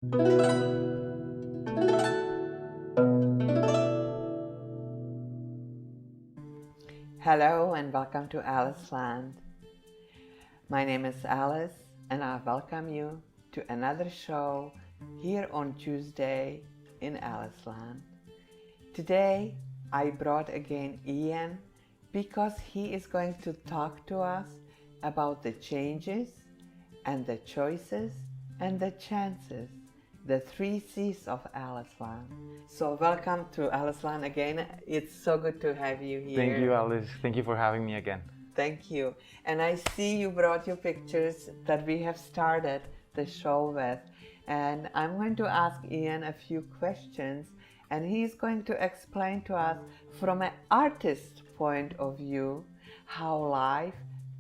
Hello and welcome to Aliceland. My name is Alice and I welcome you to another show here on Tuesday in Aliceland. Today I brought again Ian because he is going to talk to us about the changes and the choices and the chances, the 3 C's of Aliceland. So welcome to Aliceland again. It's so good to have you here. Thank you, Alice. Thank you for having me again. Thank you. And I see you brought your pictures that we have started the show with. And I'm going to ask Ian a few questions and he's going to explain to us from an artist's point of view how life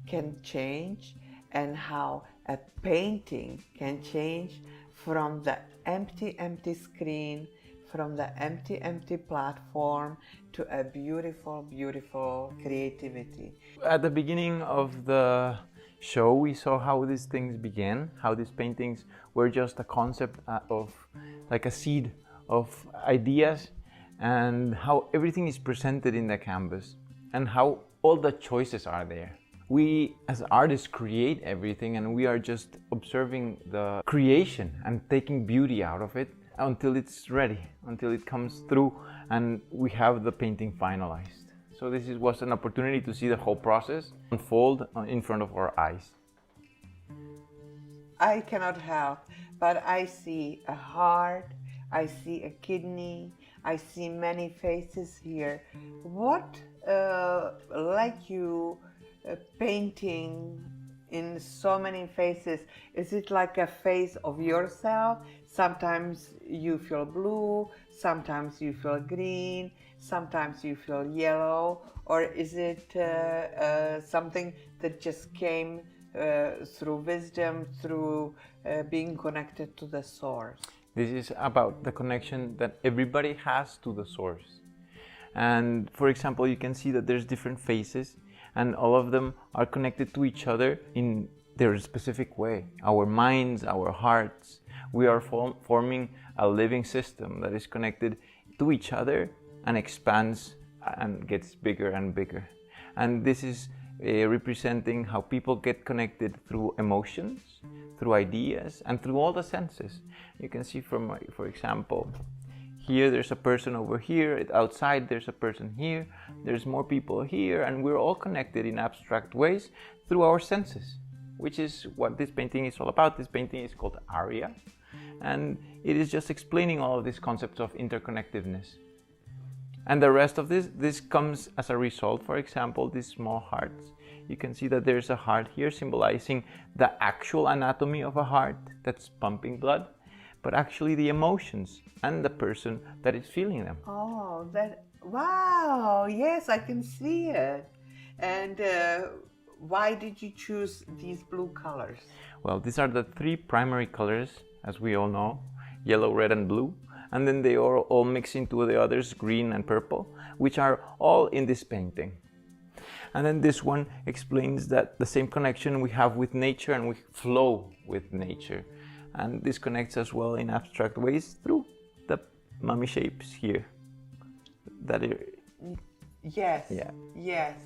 can change and how a painting can change from the empty screen, from the empty platform to a beautiful creativity. At the beginning of the show, we saw how these things began, how these paintings were just a concept of like a seed of ideas, and how everything is presented in the canvas and how all the choices are there. We as artists create everything and we are just observing the creation and taking beauty out of it until it's ready, until it comes through and we have the painting finalized. So this was an opportunity to see the whole process unfold in front of our eyes. I cannot help, but I see a heart, I see a kidney, I see many faces here. What like you painting in so many faces? Is it like a face of yourself? Sometimes you feel blue, sometimes you feel green, sometimes you feel yellow, or is it something that just came through wisdom, through being connected to the source? This is about the connection that everybody has to the source. And for example, you can see that there's different faces and all of them are connected to each other in their specific way. Our minds, our hearts, we are forming a living system that is connected to each other and expands and gets bigger and bigger. And this is representing how people get connected through emotions, through ideas, and through all the senses. You can see from, for example, here there's a person over here, outside there's a person here, there's more people here, and we're all connected in abstract ways through our senses, which is what this painting is all about. This painting is called Aria, and it is just explaining all of these concepts of interconnectedness. And the rest of this comes as a result. For example, these small hearts. You can see that there's a heart here symbolizing the actual anatomy of a heart that's pumping blood, but actually the emotions and the person that is feeling them. Oh, wow, yes, I can see it. And why did you choose these blue colors? Well, these are the 3 primary colors, as we all know, yellow, red, and blue. And then they are all mix into the others, green and purple, which are all in this painting. And then this one explains that the same connection we have with nature and we flow with nature. And this connects as well in abstract ways through the mummy shapes here. Yes. Yeah. Yes.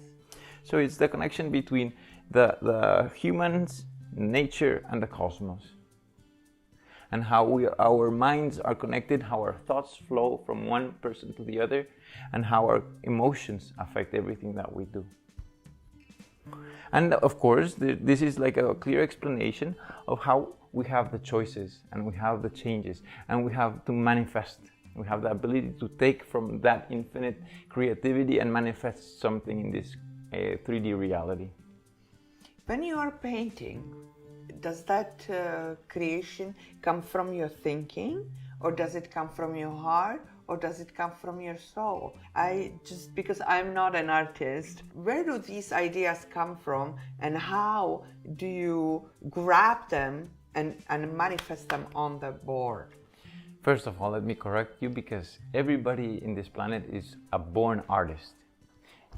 So it's the connection between the humans, nature, and the cosmos. And how our minds are connected, how our thoughts flow from one person to the other, and how our emotions affect everything that we do. And of course, this is like a clear explanation of how we have the choices and we have the changes and we have to manifest. We have the ability to take from that infinite creativity and manifest something in this 3D reality. When you are painting, does that creation come from your thinking, or does it come from your heart, or does it come from your soul? Because I'm not an artist, where do these ideas come from and how do you grab them and manifest them on the board? First of all, let me correct you, because everybody in this planet is a born artist.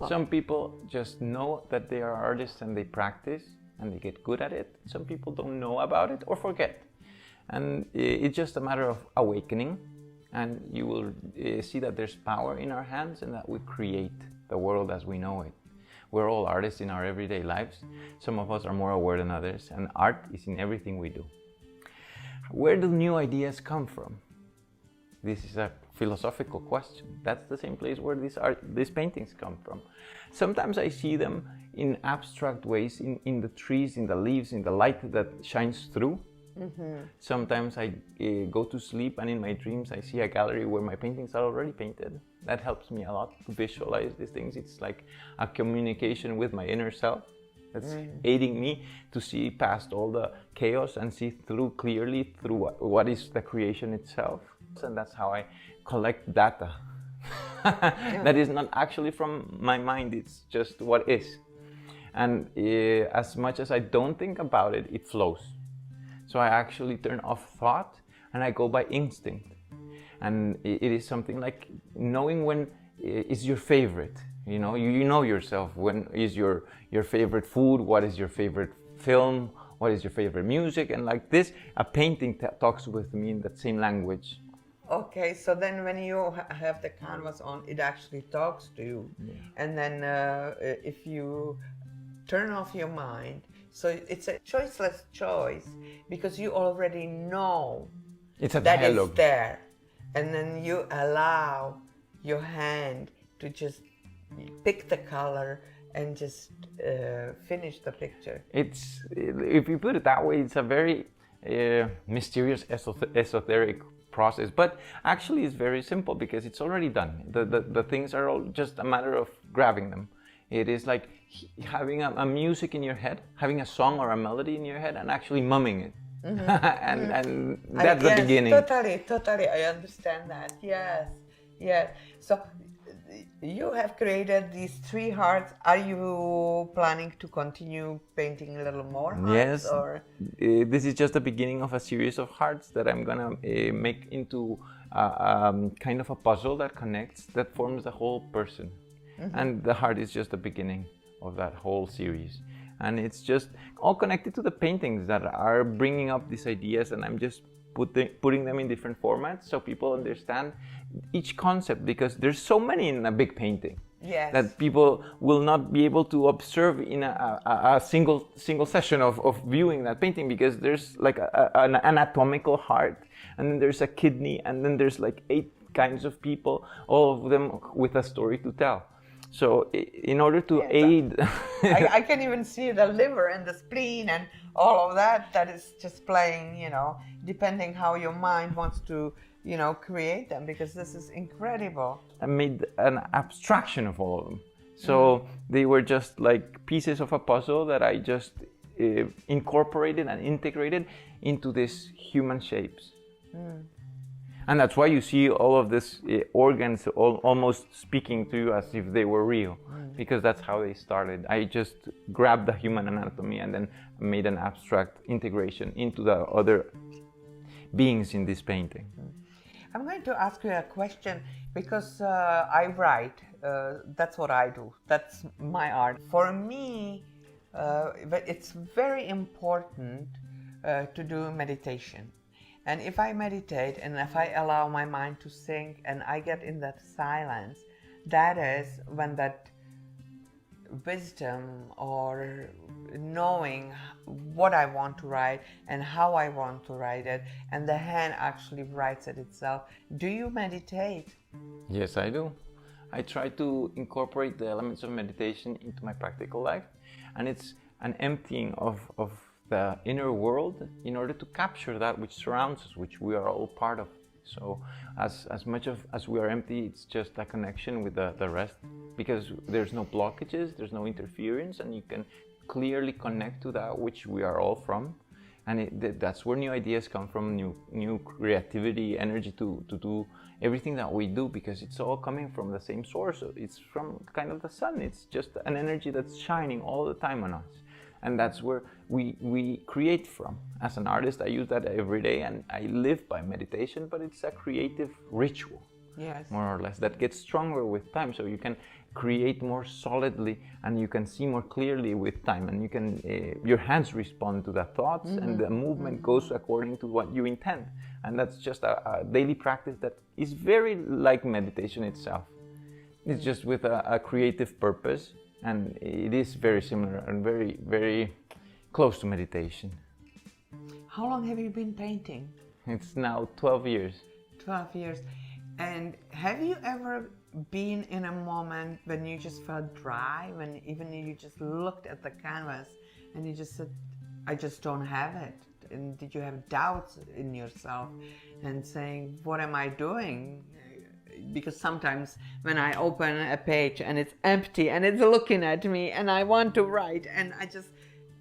Some people just know that they are artists and they practice and they get good at it. Some people don't know about it or forget. And it's just a matter of awakening, and you will see that there's power in our hands and that we create the world as we know it. We're all artists in our everyday lives. Some of us are more aware than others, and art is in everything we do. Where do new ideas come from? This is a philosophical question. That's the same place where these paintings come from. Sometimes I see them in abstract ways, in the trees, in the leaves, in the light that shines through. Sometimes I go to sleep, and in my dreams I see a gallery where my paintings are already painted. That helps me a lot to visualize these things. It's like a communication with my inner self that's aiding me to see past all the chaos and see through clearly through what is the creation itself. And that's how I collect data. That is not actually from my mind, it's just what is. And as much as I don't think about it, it flows. So I actually turn off thought and I go by instinct. And it is something like knowing when is your favorite. You know yourself. When is your favorite food? What is your favorite film? What is your favorite music? And like this, a painting talks with me in that same language. Okay, so then when you have the canvas on, it actually talks to you. And then if you turn off your mind, so it's a choiceless choice because you already know it's a that dialogue. it's there. And then you allow your hand to just pick the color and just finish the picture. If you put it that way, it's a very mysterious, esoteric process, but actually it's very simple because it's already done. The things are all just a matter of grabbing them. It is like having a music in your head, having a song or a melody in your head and actually mumming it. And that's the beginning. Totally, I understand that. Yes. So you have created these 3 hearts. Are you planning to continue painting a little more hearts? Yes. Or? This is just the beginning of a series of hearts that I'm gonna make into kind of a puzzle that connects, that forms the whole person. And the heart is just the beginning of that whole series. And it's just all connected to the paintings that are bringing up these ideas, and I'm just putting them in different formats so people understand each concept, because there's so many in a big painting that people will not be able to observe in a single session of viewing that painting, because there's like an anatomical heart, and then there's a kidney, and then there's like 8 kinds of people, all of them with a story to tell. So in order to aid... I can even see the liver and the spleen and all of that. That is just playing, depending how your mind wants to, create them, because this is incredible. I made an abstraction of all of them. So they were just like pieces of a puzzle that I just incorporated and integrated into these human shapes. And that's why you see all of these organs almost speaking to you as if they were real, because that's how they started. I just grabbed the human anatomy and then made an abstract integration into the other beings in this painting. I'm going to ask you a question because I write. That's what I do. That's my art. For me, it's very important to do meditation. And if I meditate and if I allow my mind to sink and I get in that silence, that is when that wisdom or knowing what I want to write and how I want to write it, and the hand actually writes it itself. Do you meditate? Yes, I do. I try to incorporate the elements of meditation into my practical life, and it's an emptying of the inner world in order to capture that which surrounds us, which we are all part of. So as much as we are empty, it's just a connection with the rest, because there's no blockages, there's no interference, and you can clearly connect to that which we are all from. And that's where new ideas come from, new creativity, energy to do everything that we do, because it's all coming from the same source. It's from kind of the sun. It's just an energy that's shining all the time on us. And that's where we create from. As an artist, I use that every day, and I live by meditation, but it's a creative ritual, more or less, that gets stronger with time. So you can create more solidly, and you can see more clearly with time, and you can your hands respond to the thoughts, and the movement goes according to what you intend. And that's just a daily practice that is very like meditation itself. It's just with a creative purpose, and it is very similar and very, very close to meditation. How long have you been painting? It's now 12 years. 12 years. And have you ever been in a moment when you just felt dry, when even you just looked at the canvas and you just said, I just don't have it? And did you have doubts in yourself and saying, what am I doing? Because sometimes when I open a page and it's empty and it's looking at me and I want to write and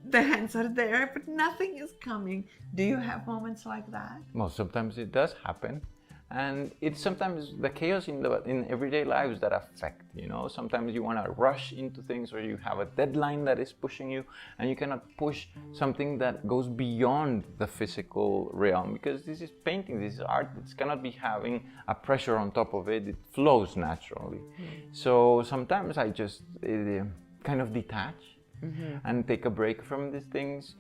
the hands are there, but nothing is coming. Do you have moments like that? Well, sometimes it does happen. And it's sometimes the chaos in everyday lives that affect, Sometimes you want to rush into things, or you have a deadline that is pushing you, and you cannot push something that goes beyond the physical realm, because this is painting, this is art. It cannot be having a pressure on top of it. It flows naturally. So sometimes I just kind of detach and take a break from these things,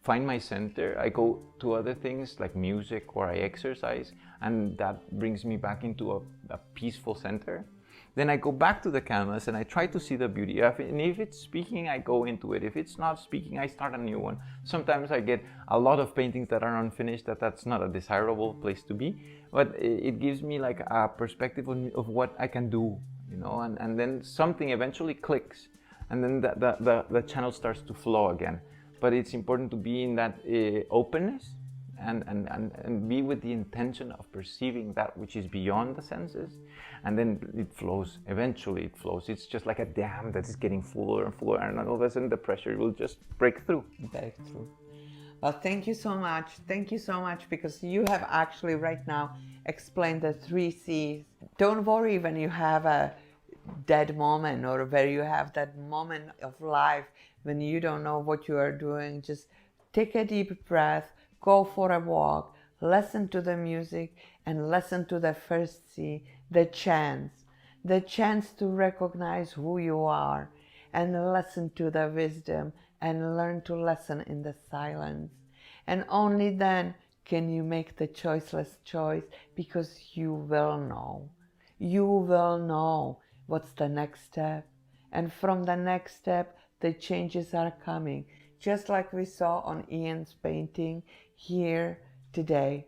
find my center. I go to other things like music, or I exercise, and that brings me back into a peaceful center. Then I go back to the canvas and I try to see the beauty. And if it's speaking, I go into it. If it's not speaking, I start a new one. Sometimes I get a lot of paintings that are unfinished, that's not a desirable place to be, but it gives me like a perspective of what I can do, and then something eventually clicks, and then the channel starts to flow again. But it's important to be in that openness and be with the intention of perceiving that which is beyond the senses, and then it flows. Eventually it flows. It's just like a dam that is getting fuller and fuller, and all of a sudden the pressure will just break through. Well, thank you so much. Thank you so much, because you have actually right now explained the 3 C's. Don't worry when you have a dead moment, or where you have that moment of life when you don't know what you are doing. Just take a deep breath, go for a walk, listen to the music, and listen to the first C, the chance to recognize who you are, and listen to the wisdom, and learn to listen in the silence. And only then can you make the choiceless choice, because you will know. You will know what's the next step. And from the next step, the changes are coming, just like we saw on Ian's painting here today.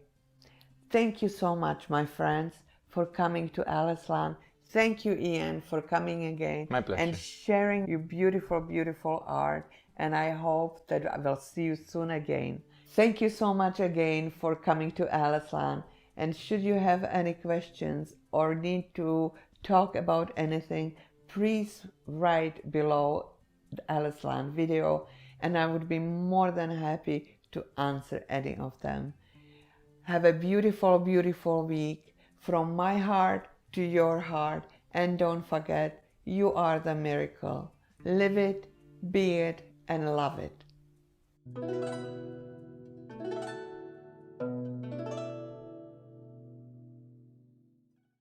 Thank you so much, my friends, for coming to Aliceland. Thank you, Ian, for coming again. My pleasure. And sharing your beautiful, beautiful art. And I hope that I will see you soon again. Thank you so much again for coming to Aliceland. And should you have any questions or need to talk about anything, please write below the Aliceland video, and I would be more than happy to answer any of them. Have a beautiful, beautiful week from my heart to your heart, and don't forget, you are the miracle. Live it, be it, and love it.